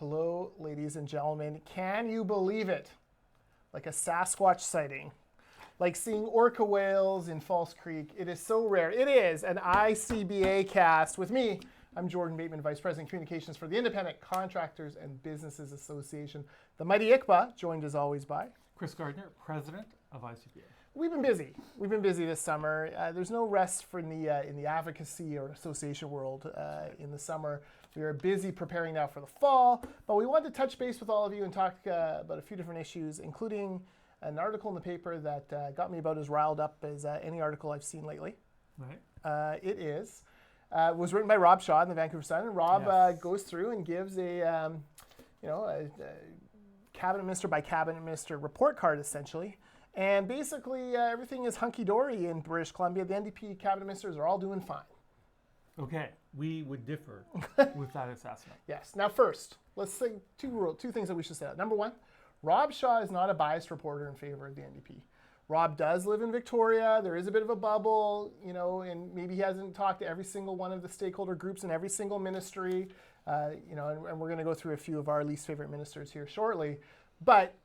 Hello, ladies and gentlemen. Can you believe it? Like a Sasquatch sighting. Like seeing orca whales in False Creek. It is so rare. It is an ICBA cast with me. I'm Jordan Bateman, Vice President Communications for the Independent Contractors and Businesses Association. The mighty ICBA, joined as always by Chris Gardner, President of ICBA. We've been busy. We've been busy this summer. There's no rest for in the advocacy or association world in the summer. We are busy preparing now for the fall, but we wanted to touch base with all of you and talk about a few different issues, including an article in the paper that got me about as riled up as any article I've seen lately. Right. It was written by Rob Shaw in the Vancouver Sun, and Rob goes through and gives a cabinet minister by cabinet minister report card, essentially. And basically, everything is hunky-dory in British Columbia. The NDP cabinet ministers are all doing fine. Okay, we would differ with that assessment. Yes. Now, first, let's say two things that we should say. Number one, Rob Shaw is not a biased reporter in favor of the NDP. Rob does live in Victoria. There is a bit of a bubble, and maybe he hasn't talked to every single one of the stakeholder groups in every single ministry, and we're going to go through a few of our least favorite ministers here shortly. But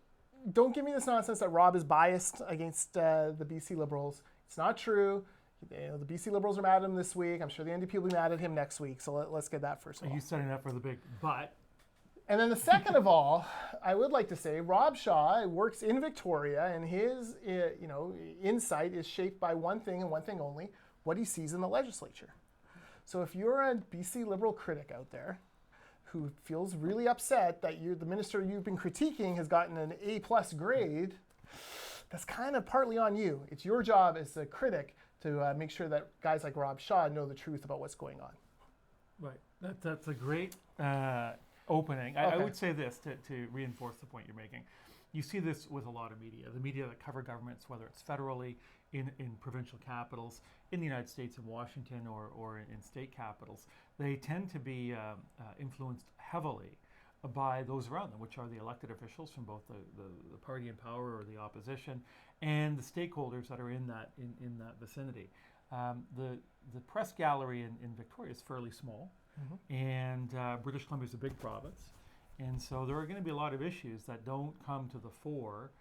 don't give me this nonsense that Rob is biased against the BC Liberals. It's not true. The BC Liberals are mad at him this week. I'm sure the NDP will be mad at him next week. So let's get that first of all. Are you setting up for the big but? And then the second of all, I would like to say Rob Shaw works in Victoria, and his insight is shaped by one thing and one thing only: what he sees in the legislature. So if you're a BC Liberal critic out there who feels really upset that the minister you've been critiquing has gotten an A+ grade, that's kind of partly on you. It's your job as a critic to make sure that guys like Rob Shaw know the truth about what's going on. Right. That's a great opening. I would say this to reinforce the point you're making. You see this with a lot of media. The media that cover governments, whether it's federally, in provincial capitals, in the United States, in Washington, or in state capitals, they tend to be influenced heavily by those around them, which are the elected officials from both the party in power or the opposition, and the stakeholders that are in that vicinity. The press gallery in Victoria is fairly small, and British Columbia is a big province, and so there are going to be a lot of issues that don't come to the fore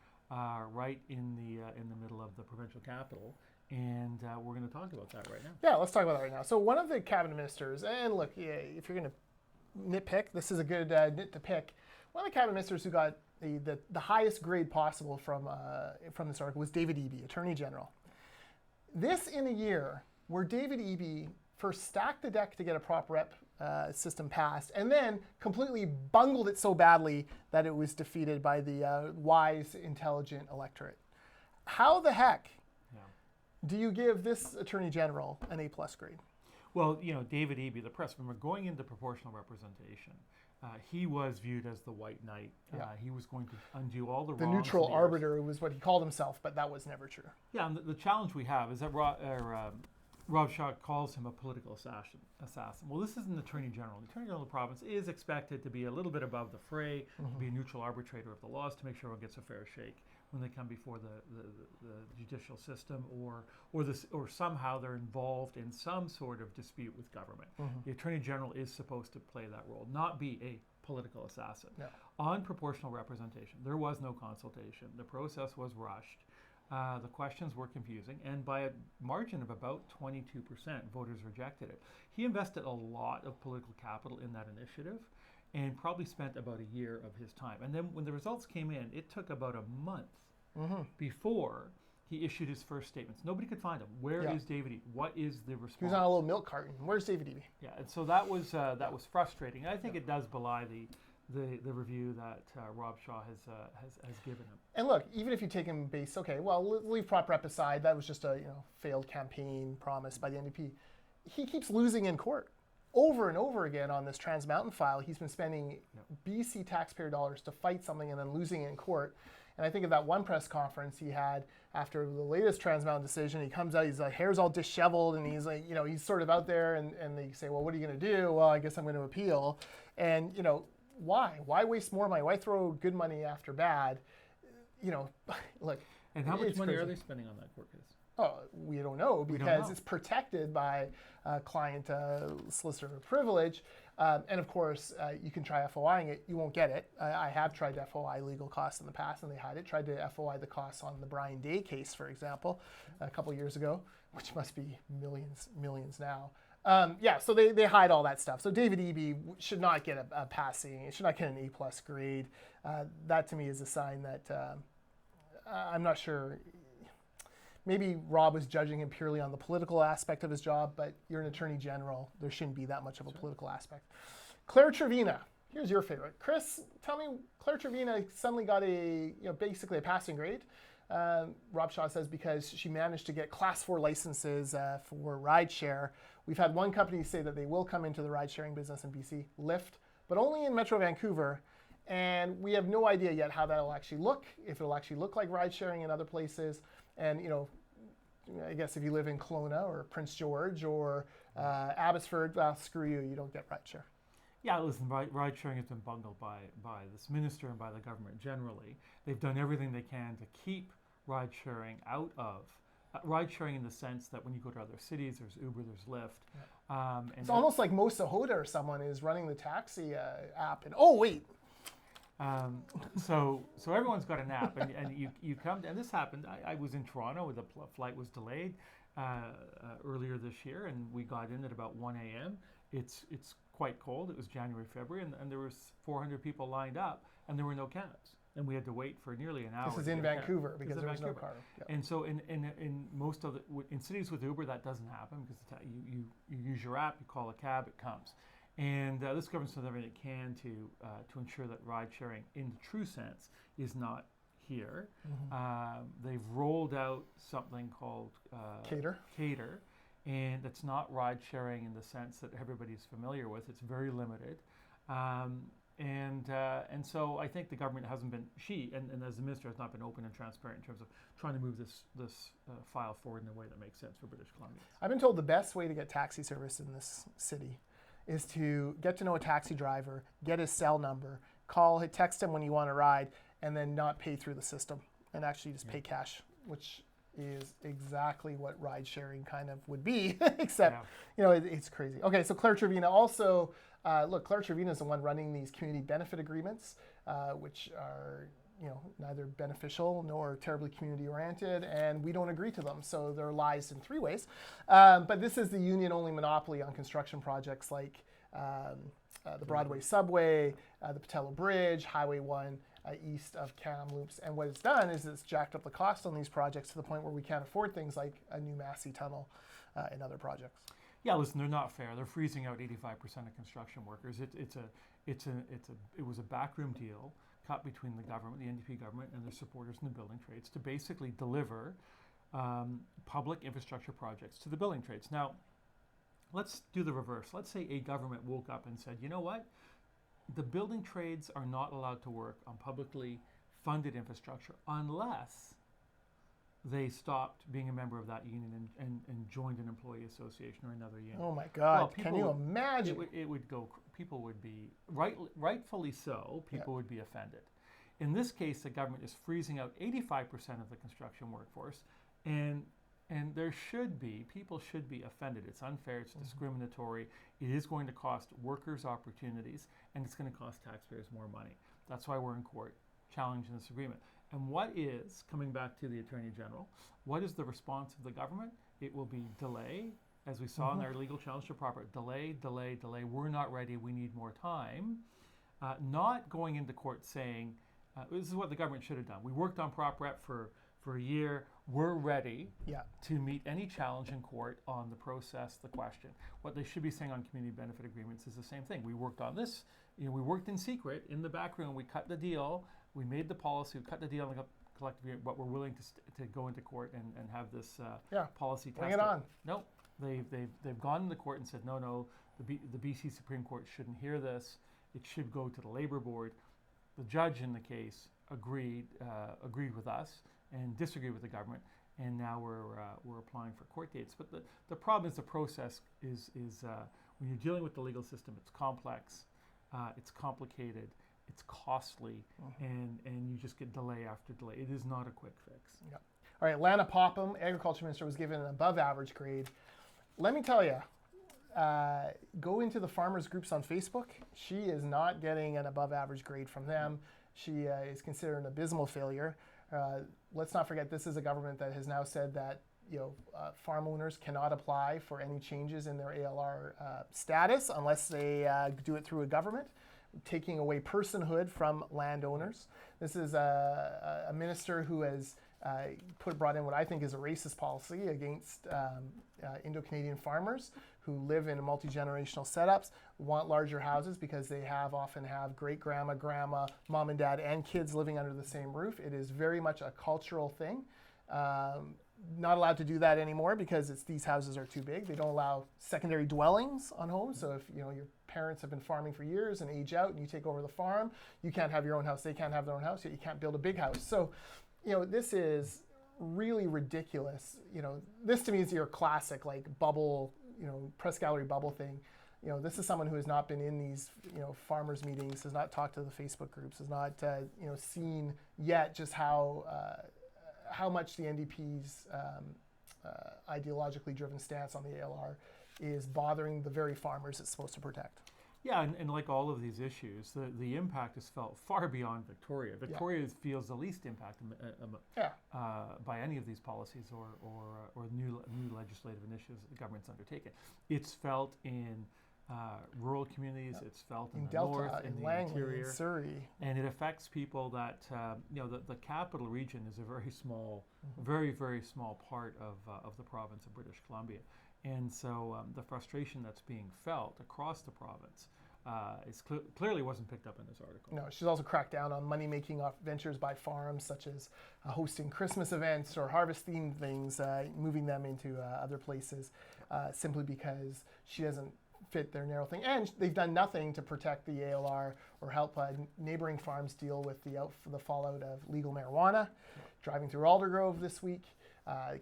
right in the middle of the provincial capital, and we're going to talk about that right now. Yeah, let's talk about that right now. So one of the cabinet ministers, and look, if you're going to nitpick, this is a good nit to pick. One of the cabinet ministers who got the highest grade possible from this article was David Eby, Attorney General. This in a year where David Eby first stacked the deck to get a prop rep system passed, and then completely bungled it so badly that it was defeated by the wise, intelligent electorate. How the heck do you give this Attorney General an A+ grade? Well, David Eby, the press, when we're going into proportional representation, he was viewed as the white knight. He was going to undo all the wrongs. The neutral arbiter was what he called himself, but that was never true. Yeah, and the challenge we have is that Rob Shaw calls him a political assassin. Well, this is an Attorney General. The Attorney General of the province is expected to be a little bit above the fray, to be a neutral arbitrator of the laws, to make sure everyone gets a fair shake when they come before the judicial system, or somehow they're involved in some sort of dispute with government. The Attorney General is supposed to play that role, not be a political assassin. No. On proportional representation, there was no consultation. The process was rushed. The questions were confusing, and by a margin of about 22%, voters rejected it. He invested a lot of political capital in that initiative and probably spent about a year of his time. And then when the results came in, it took about a month before he issued his first statements. Nobody could find him. Where is David Eby? What is the response? He was on a little milk carton. Where's David Eby? Yeah, and so that was frustrating. And I think it does belie the review that Rob Shaw has given him. And look, even if you take him base, okay, well, leave prop rep aside. That was just a failed campaign promise by the NDP. He keeps losing in court over and over again on this Trans Mountain file. He's been spending BC taxpayer dollars to fight something and then losing it in court. And I think of that one press conference he had after the latest Trans Mountain decision. He comes out, his hair's all disheveled, and he's like, he's sort of out there, and they say, well, what are you going to do? Well, I guess I'm going to appeal. And why? Why waste more money? Why throw good money after bad? Look. And how much money are they spending on that court case? Oh, we don't know because it's protected by client solicitor privilege. And of course, you can try FOIing it. You won't get it. I have tried to FOI legal costs in the past, and they had it. Tried to FOI the costs on the Brian Day case, for example, a couple years ago, which must be millions now. So they hide all that stuff. So David Eby should not get a passing. It should not get an A+ grade. That to me is a sign that I'm not sure. Maybe Rob was judging him purely on the political aspect of his job, but you're an attorney general. There shouldn't be that much of a political aspect. Claire Trevena, here's your favorite. Chris, tell me, Claire Trevena suddenly got basically a passing grade. Rob Shaw says because she managed to get Class 4 licenses for rideshare. We've had one company say that they will come into the ride-sharing business in BC, Lyft, but only in Metro Vancouver. And we have no idea yet how that'll actually look, if it'll actually look like ride-sharing in other places. And, I guess if you live in Kelowna or Prince George or Abbotsford, well, screw you, you don't get rideshare. Yeah, listen, ride sharing has been bungled by this minister and by the government generally. They've done everything they can to keep ride sharing out of ride sharing in the sense that when you go to other cities, there's Uber, there's Lyft. Yeah. It's almost like Mo Sahota or someone is running the taxi app. And oh wait. So everyone's got an app, and you come, and this happened. I was in Toronto, the flight was delayed earlier this year, and we got in at about 1 a.m. It's quite cold. It was January, February, and there was 400 people lined up, and there were no cabs, and we had to wait for nearly an hour. This is in Vancouver because there was no car. Yep. And so in most of in cities with Uber, that doesn't happen because you use your app, you call a cab, it comes. And this government's done everything it can to ensure that ride sharing, in the true sense, is not here. Mm-hmm. They've rolled out something called Cater, and it's not ride sharing in the sense that everybody's familiar with. It's very limited, and so I think the government hasn't been and as the minister has not been open and transparent in terms of trying to move this file forward in a way that makes sense for British Columbia. I've been told the best way to get taxi service in this city is to get to know a taxi driver, get his cell number, text him when you want to ride, and then not pay through the system and actually just pay cash, which is exactly what ride sharing kind of would be, except, it's crazy. Okay, so Claire Trevena also, Claire Trevena is the one running these community benefit agreements, which are, neither beneficial nor terribly community oriented, and we don't agree to them. So they're lies in three ways. But this is the union-only monopoly on construction projects like the Broadway subway, the Patello Bridge, Highway 1 east of Kamloops. And what it's done is it's jacked up the cost on these projects to the point where we can't afford things like a new Massey Tunnel and other projects. Yeah, listen, they're not fair. They're freezing out 85% of construction workers. It was a backroom deal cut between the government, the NDP government, and their supporters in the building trades to basically deliver public infrastructure projects to the building trades. Now, let's do the reverse. Let's say a government woke up and said, you know what? The building trades are not allowed to work on publicly funded infrastructure unless they stopped being a member of that union and joined an employee association or another union. Oh my God, can you imagine? It would go, people would be, rightfully so, people would be offended. In this case, the government is freezing out 85% of the construction workforce, and people should be offended. It's unfair, it's discriminatory, it is going to cost workers opportunities, and it's going to cost taxpayers more money. That's why we're in court challenging this agreement. And what is, coming back to the Attorney General, what is the response of the government? It will be delay, as we saw in our legal challenge to proper, delay, we're not ready, we need more time. Not going into court saying, this is what the government should have done. We worked on Prop Rep for a year, we're ready to meet any challenge in court on the process, the question. What they should be saying on community benefit agreements is the same thing. We worked on this, we worked in secret, in the back room, we cut the deal, we made the policy, we cut the deal on the collective agreement, but we're willing to go into court and have this policy tested. Bring it on. No, they've gone into court and said, no, the BC Supreme Court shouldn't hear this. It should go to the Labour Board. The judge in the case agreed with us and disagreed with the government, and now we're applying for court dates. But the problem is the process is when you're dealing with the legal system, it's complex, it's complicated, it's costly, and you just get delay after delay. It is not a quick fix. Yeah. All right, Lana Popham, Agriculture Minister, was given an above average grade. Let me tell you, go into the farmers groups on Facebook. She is not getting an above average grade from them. She is considered an abysmal failure. Let's not forget, this is a government that has now said that farm owners cannot apply for any changes in their ALR status unless they do it through a government, taking away personhood from landowners. This is a minister who has brought in what I think is a racist policy against Indo-Canadian farmers who live in multi-generational setups, want larger houses because they often have great-grandma, grandma, mom and dad, and kids living under the same roof. It is very much a cultural thing. Not allowed to do that anymore because these houses are too big. They don't allow secondary dwellings on homes. So if your parents have been farming for years and age out and you take over the farm, you can't have your own house. They can't have their own house. Yet you can't build a big house. So, this is really ridiculous. This to me is your classic bubble, press gallery bubble thing. This is someone who has not been in these, farmers meetings, has not talked to the Facebook groups, has not, seen yet just how much the NDP's ideologically driven stance on the ALR is bothering the very farmers it's supposed to protect. Yeah, and like all of these issues, the impact is felt far beyond Victoria. Victoria feels the least impact by any of these policies or new legislative initiatives that the government's undertaken. It's felt in rural communities, it's felt in the Delta, north, in the Langley, interior, in Surrey. And it affects people that, the capital region is a very small, very, very small part of the province of British Columbia. And so the frustration that's being felt across the province clearly wasn't picked up in this article. No, she's also cracked down on money-making ventures by farms, such as hosting Christmas events or harvest-themed things, moving them into other places, simply because she doesn't fit their narrow thing. And they've done nothing to protect the ALR or help neighboring farms deal with the fallout of legal marijuana. Driving through Aldergrove this week,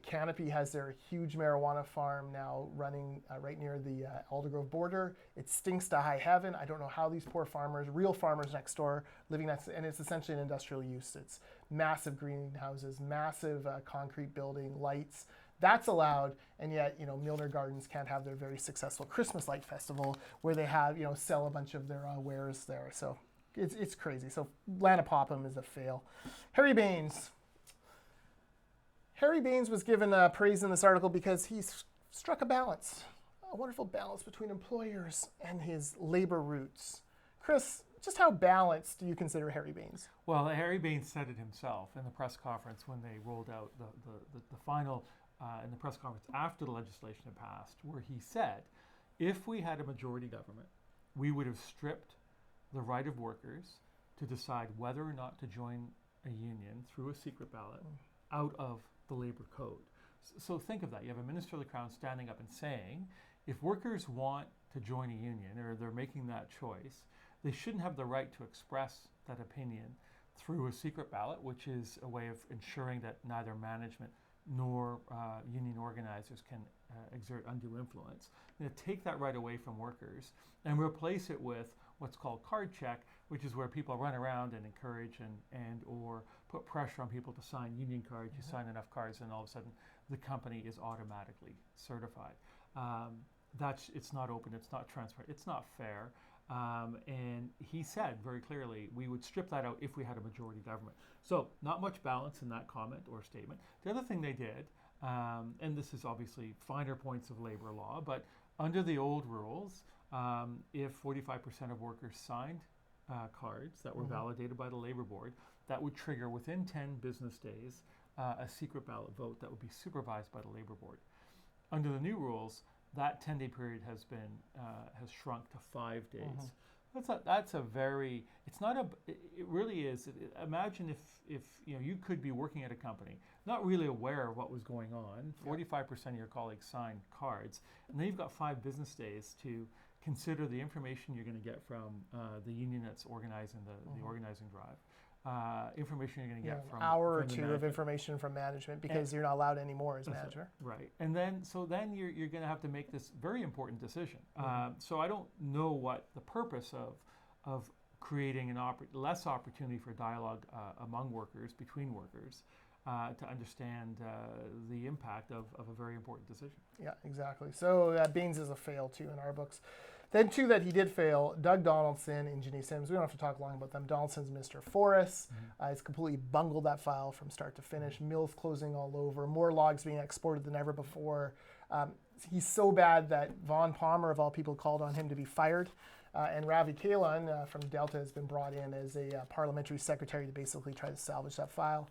Canopy has their huge marijuana farm now running right near the Aldergrove border. It stinks to high heaven. I don't know how these poor farmers, real farmers next door, living next, and it's essentially an industrial use. It's massive greenhouses, massive concrete building, lights. That's allowed, and yet, Milner Gardens can't have their very successful Christmas light festival where they have, sell a bunch of their wares there. So it's crazy. So Lana Popham is a fail. Harry Bains. Harry Bains was given praise in this article because he's struck a balance, a wonderful balance between employers and his labor roots. Chris, just how balanced do you consider Harry Bains? Well, Harry Bains said it himself in the press conference when they rolled out the final, in the press conference after the legislation had passed, where he said, if we had a majority government, we would have stripped the right of workers to decide whether or not to join a union through a secret ballot out of the labor code. So think of that. You have a minister of the Crown standing up and saying, if workers want to join a union or they're making that choice, they shouldn't have the right to express that opinion through a secret ballot, which is a way of ensuring that neither management nor union organizers can exert undue influence. Take that right away from workers and replace it with what's called card check, which is where people run around and encourage and or put pressure on people to sign union cards. You sign enough cards and all of a sudden the company is automatically certified. It's not open, it's not transparent, it's not fair. And he said very clearly we would strip that out if we had a majority government. So not much balance in that comment or statement. The other thing they did, and this is obviously finer points of labor law, but under the old rules, if 45% of workers signed cards that were validated by the Labor Board, that would trigger within 10 business days a secret ballot vote that would be supervised by the Labor Board. Under the new rules, that 10-day period has shrunk to 5 days. That's a very, it's not a, it really is. Imagine if you could be working at a company, not really aware of what was going on. 45% of your colleagues signed cards, and then you've got 5 business days to consider the information you're going to get from the union that's organizing the organizing drive. Information you're going to get from an hour or the two of information from management because you're not allowed anymore as manager. Right, and then you're going to have to make this very important decision. So I don't know what the purpose of creating less opportunity for dialogue among workers, between workers, to understand the impact of a very important decision. Yeah, exactly. So Bains is a fail too in our books. Then two that he did fail, Doug Donaldson and Jinny Sims. We don't have to talk long about them. Donaldson's Minister of Forests. He's completely bungled that file from start to finish. Mills closing all over. More logs being exported than ever before. He's so bad that Vaughn Palmer, of all people, called on him to be fired. And Ravi Kalan from Delta has been brought in as a parliamentary secretary to basically try to salvage that file.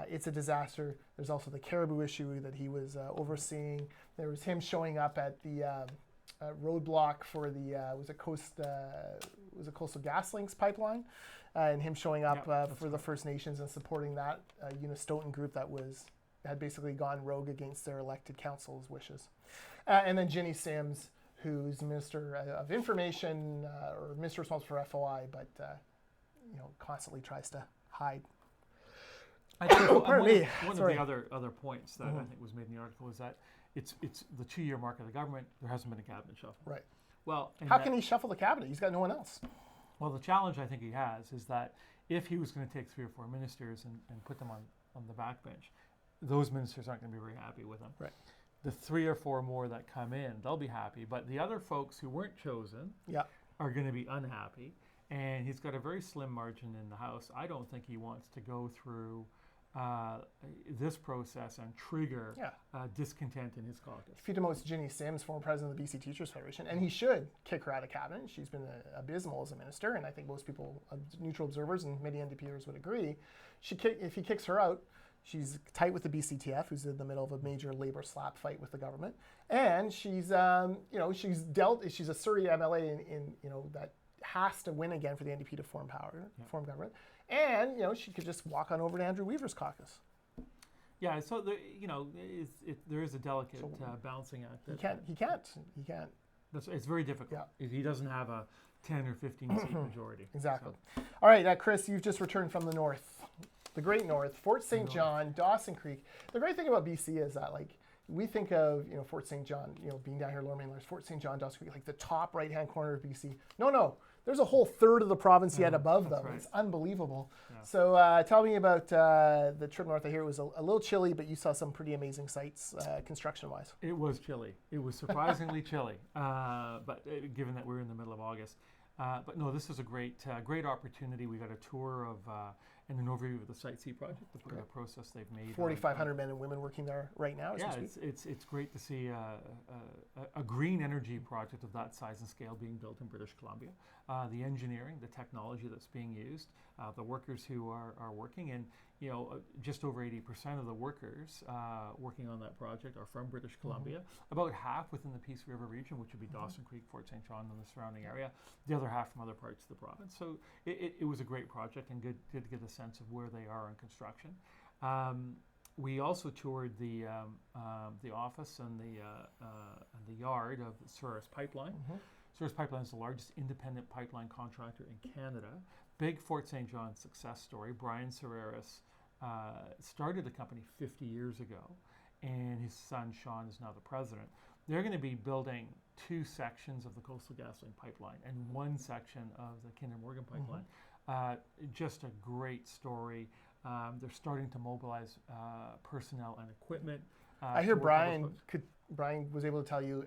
It's a disaster. There's also the caribou issue that he was overseeing. There was him showing up at the roadblock for the was it Coastal GasLinks pipeline, and him showing up for the First Nations and supporting that Unistoten group that had basically gone rogue against their elected council's wishes. And then Jinny Sims, who's Minister of Information or Minister responsible for FOI, but constantly tries to hide. I think one of Sorry. the other points that I think was made in the article is that it's the 2-year mark of the government. There hasn't been a cabinet shuffle. Right. Well, how can he shuffle the cabinet? He's got no one else. Well, the challenge I think he has is that if he was going to take 3 or 4 ministers and put them on the backbench, those ministers aren't going to be very happy with him. Right. The 3 or 4 more that come in, they'll be happy. But the other folks who weren't chosen are going to be unhappy. And he's got a very slim margin in the House. I don't think he wants to go through this process and trigger discontent in his caucus. If you demote Jinny Sims, former president of the BC Teachers Federation, and he should kick her out of cabinet. She's been abysmal as a minister, and I think most people, neutral observers and many NDPers would agree. If he kicks her out, she's tight with the BCTF, who's in the middle of a major labor slap fight with the government, and she's she's a Surrey MLA in that has to win again for the NDP to form government. And she could just walk on over to Andrew Weaver's caucus. Yeah, so there is a delicate balancing act. He can't. It's very difficult. Yeah. He doesn't have a 10 or 15 seat majority. Exactly. So. All right, Chris, you've just returned from the north, the great north, Fort St. John, Dawson Creek. The great thing about BC is that we think of Fort St. John, being down here, Lower Mainland, Fort St. John, Dawson Creek, the top right-hand corner of BC. No. There's a whole third of the province yet above them. Right. It's unbelievable. Yeah. So tell me about the trip north. I hear it was a little chilly, but you saw some pretty amazing sights construction-wise. It was chilly. It was surprisingly chilly, but given that we're in the middle of August. But no, this was a great opportunity. We got a tour of and an overview of the Site C project, the process they've made. 4,500 men and women working there right now. Yeah, it's great to see a green energy project of that size and scale being built in British Columbia. The engineering, the technology that's being used, the workers who are working, and just over 80% of the workers working on that project are from British Columbia. About half within the Peace River region, which would be Dawson Creek, Fort St. John, and the surrounding area. The other half from other parts of the province. So it was a great project and good to get a sense of where they are in construction. We also toured the office and the yard of Souris Pipeline. Souris Pipeline is the largest independent pipeline contractor in Canada. Big Fort St. John success story. Brian Souris started the company 50 years ago, and his son Sean is now the president. They're going to be building 2 sections of the Coastal GasLink pipeline and 1 section of the Kinder Morgan pipeline. Just a great story. They're starting to mobilize personnel and equipment. I hear Brian was able to tell you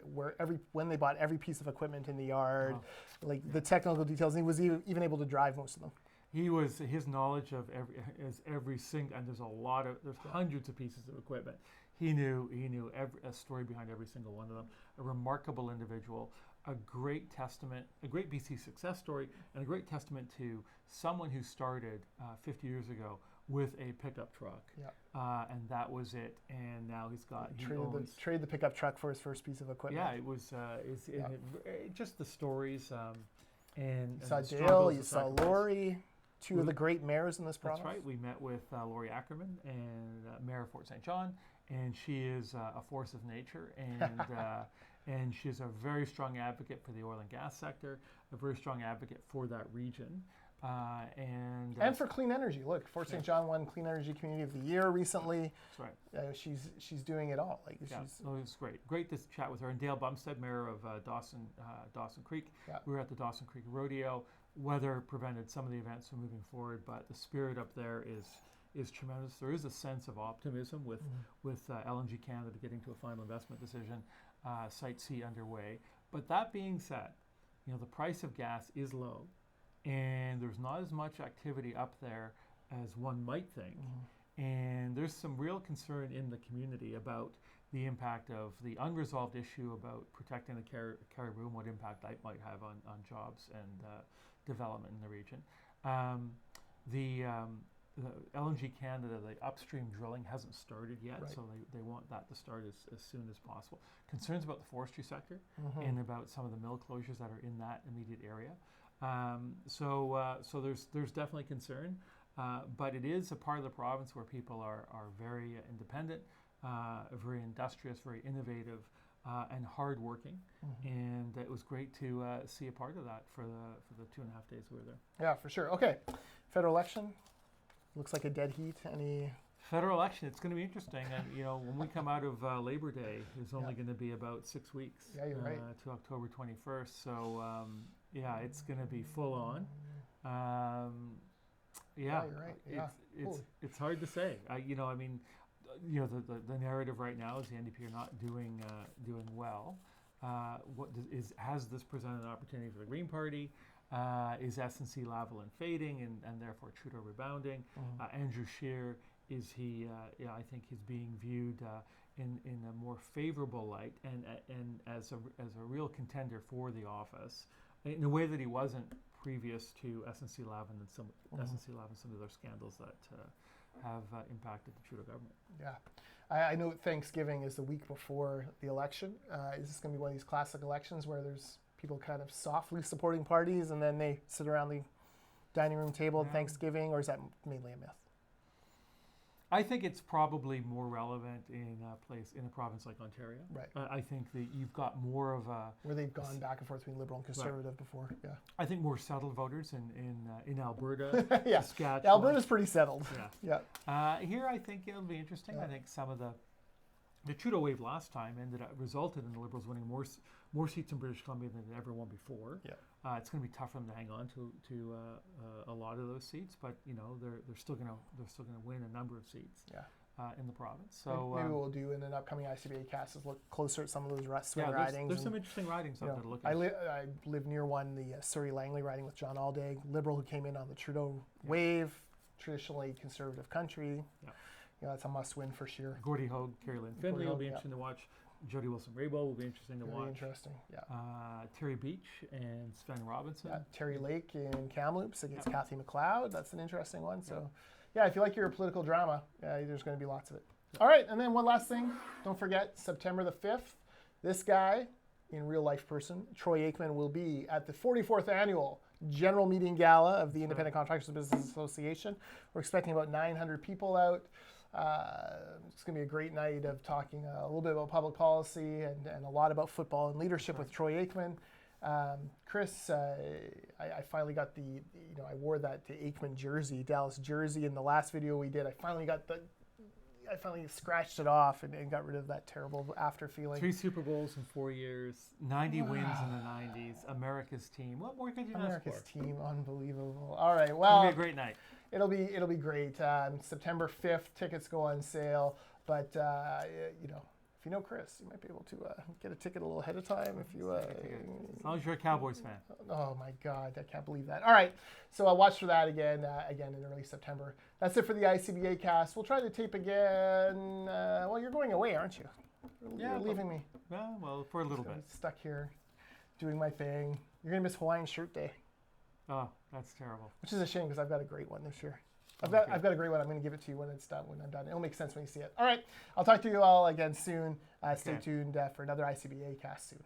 when they bought every piece of equipment in the yard, the technical details. And he was even able to drive most of them. His knowledge of every single, and there's hundreds of pieces of equipment. He knew a story behind every single one of them. A remarkable individual, a great testament, a great BC success story, and a great testament to someone who started 50 years ago with a pickup truck, and that was it. And now traded the pickup truck for his first piece of equipment. Yeah, it was just the stories. And you saw Dale, you saw Lori, 2 of the great mayors in this province. That's right. We met with Lori Ackerman, and Mayor of Fort St. John, and she is a force of nature, and and she's a very strong advocate for the oil and gas sector, a very strong advocate for that region. And for clean energy. Look, Fort St. John won Clean Energy Community of the Year recently. That's right. She's doing it all. It was great. Great to chat with her. And Dale Bumstead, Mayor of Dawson Creek. Yeah. We were at the Dawson Creek Rodeo. Weather prevented some of the events from moving forward, but the spirit up there is tremendous. There is a sense of optimism with LNG Canada getting to a final investment decision, Site C underway. But that being said, the price of gas is low, and there's not as much activity up there as one might think. And there's some real concern in the community about the impact of the unresolved issue about protecting the caribou and what impact that might have on jobs and development in the region. The LNG Canada, the upstream drilling hasn't started yet, so they want that to start as soon as possible. Concerns about the forestry sector and about some of the mill closures that are in that immediate area. So there's definitely concern, but it is a part of the province where people are very independent, very industrious, very innovative, and hardworking. And it was great to see a part of that for the 2.5 days we were there. Yeah, for sure. Okay, federal election. Looks like a dead heat. Any federal election? It's going to be interesting. And when we come out of Labor Day, it's only going to be about 6 weeks. Yeah, you're right. To October 21st. So it's going to be full on. You're right. Yeah. It's hard to say. The narrative right now is the NDP are not doing well. Has this presented an opportunity for the Green Party? Is SNC Lavalin fading and therefore Trudeau rebounding? Andrew Scheer, is he? I think he's being viewed in a more favorable light and as a real contender for the office in a way that he wasn't previous to SNC Lavalin and some of their scandals that have impacted the Trudeau government. Yeah. I know Thanksgiving is the week before the election. Is this going to be one of these classic elections where there's people kind of softly supporting parties and then they sit around the dining room table at Thanksgiving, or is that mainly a myth? I think it's probably more relevant in a province like Ontario. Right. I think that you've got more of a where they've gone back and forth between Liberal and Conservative before. Yeah. I think more settled voters in Alberta. Yeah. Saskatchewan. Alberta's pretty settled. Yeah. Here I think it'll be interesting. Yeah. I think some of the Trudeau wave last time resulted in the Liberals winning more seats in British Columbia than they ever won before. Yeah. It's going to be tough for them to hang on to a lot of those seats, but they're still going to win a number of seats. Yeah. In the province. So maybe what we'll do in an upcoming ICBA cast is look closer at some of those swing ridings. There's some interesting ridings out there to look at. I live near one, the Surrey-Langley riding with John Aldag, Liberal who came in on the Trudeau wave, traditionally conservative country. Yeah. That's a must-win for sure. Gordy Hogue, Carrie Lynn Finley will be interesting to watch. Jody Wilson-Raybould will be interesting to watch. Very interesting, yeah. Terry Beach and Sven Robinson. Yeah, Terry Lake in Kamloops against Kathy McLeod. That's an interesting one. So, if you like your political drama, there's going to be lots of it. All right, and then one last thing. Don't forget, September the 5th, this guy, in real life person, Troy Aikman, will be at the 44th annual General Meeting Gala of the Independent Contractors Business Association. We're expecting about 900 people out. It's going to be a great night of talking a little bit about public policy and a lot about football and leadership with Troy Aikman. Chris, I finally got I wore that Aikman jersey, Dallas jersey, in the last video we did. I finally scratched it off and got rid of that terrible after feeling. 3 Super Bowls in 4 years, 90 wins in the 90s, America's team. What more could you ask for? America's team, unbelievable. All right, well. It'll be a great night. It'll be great. September 5th, tickets go on sale. But if you know Chris, you might be able to get a ticket a little ahead of time. If you, as long as you're a Cowboys fan. Oh my God, I can't believe that. All right, so I'll watch for that again in early September. That's it for the ICBA cast. We'll try to tape again. Well, you're going away, aren't you? You're leaving me. Well, for a little bit. Stuck here, doing my thing. You're gonna miss Hawaiian Shirt Day. Oh, that's terrible. Which is a shame because I've got a great one this year. I've got a great one. I'm going to give it to you when it's done. When I'm done, it'll make sense when you see it. All right, I'll talk to you all again soon. Stay tuned for another ICBA cast soon.